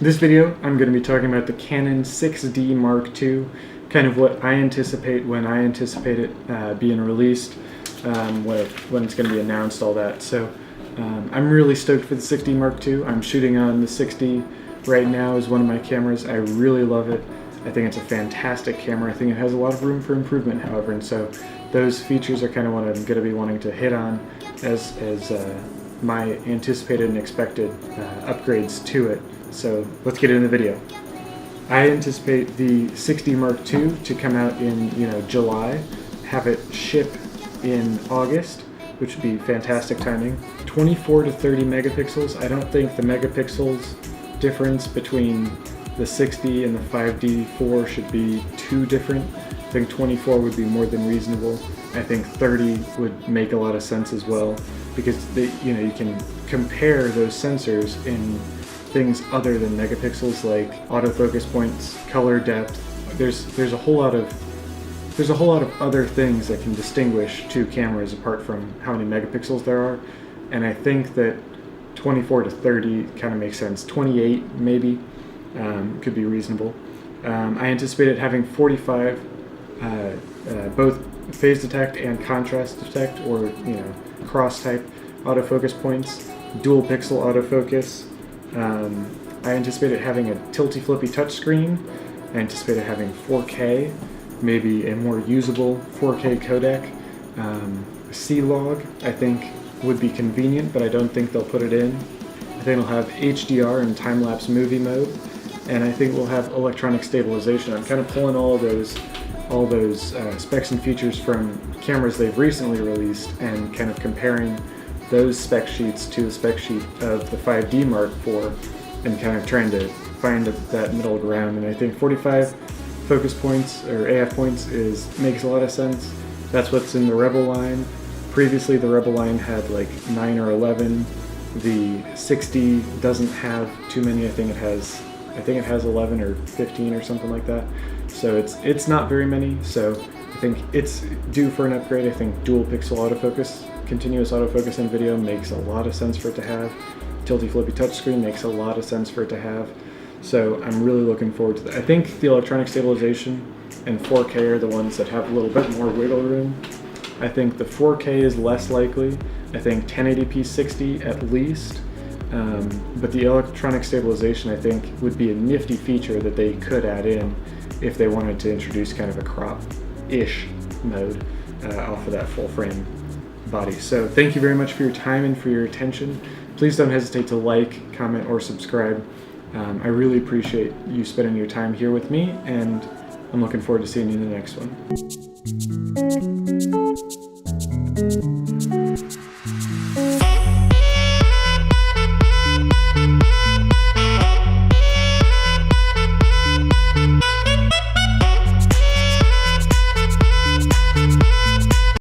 This video, I'm going to be talking about the Canon 6D Mark II, kind of what I anticipate when I anticipate it being released, when it's going to be announced, all that. So I'm really stoked for the 6D Mark II. I'm shooting on the 6D right now as one of my cameras. I really love it. I think it's a fantastic camera. I think it has a lot of room for improvement, however, and so those features are kind of what I'm going to be wanting to hit on as my anticipated and expected upgrades to it. So let's get into the video. I anticipate the 6D Mark II to come out in July, have it ship in August, which would be fantastic timing. 24 to 30 megapixels. I don't think the megapixels difference between the 6D and the 5D4 should be too different. I think 24 would be more than reasonable. I think 30 would make a lot of sense as well, because you can compare those sensors in things other than megapixels like autofocus points, color depth. There's a whole lot of other things that can distinguish two cameras apart from how many megapixels there are, and I think that 24 to 30 kind of makes sense. 28 maybe could be reasonable. I anticipate it having 45 both phase detect and contrast detect, or cross type autofocus points, dual pixel autofocus. I anticipate it having a tilty flippy touchscreen. I anticipate it having 4K, maybe a more usable 4K codec. C-Log I think would be convenient, but I don't think they'll put it in. I think it'll have HDR and time-lapse movie mode, and I think we'll have electronic stabilization. I'm kind of pulling all those specs and features from cameras they've recently released and kind of comparing those spec sheets to the spec sheet of the 5D Mark IV and kind of trying to find that middle ground. And I think 45 focus points or AF points makes a lot of sense. That's what's in the Rebel line. Previously the Rebel line had like 9 or 11. The 6D doesn't have too many. I think it has 11 or 15 or something like that. So it's not very many. So I think it's due for an upgrade. I think dual pixel autofocus, continuous autofocus in video makes a lot of sense for it to have. Tilty flippy touchscreen makes a lot of sense for it to have. So I'm really looking forward to that. I think the electronic stabilization and 4K are the ones that have a little bit more wiggle room. I think the 4K is less likely. I think 1080p 60 at least. But the electronic stabilization, I think, would be a nifty feature that they could add in if they wanted to introduce kind of a crop-ish mode off of that full frame body. So thank you very much for your time and for your attention. Please don't hesitate to like, comment, or subscribe. I really appreciate you spending your time here with me, and I'm looking forward to seeing you in the next one.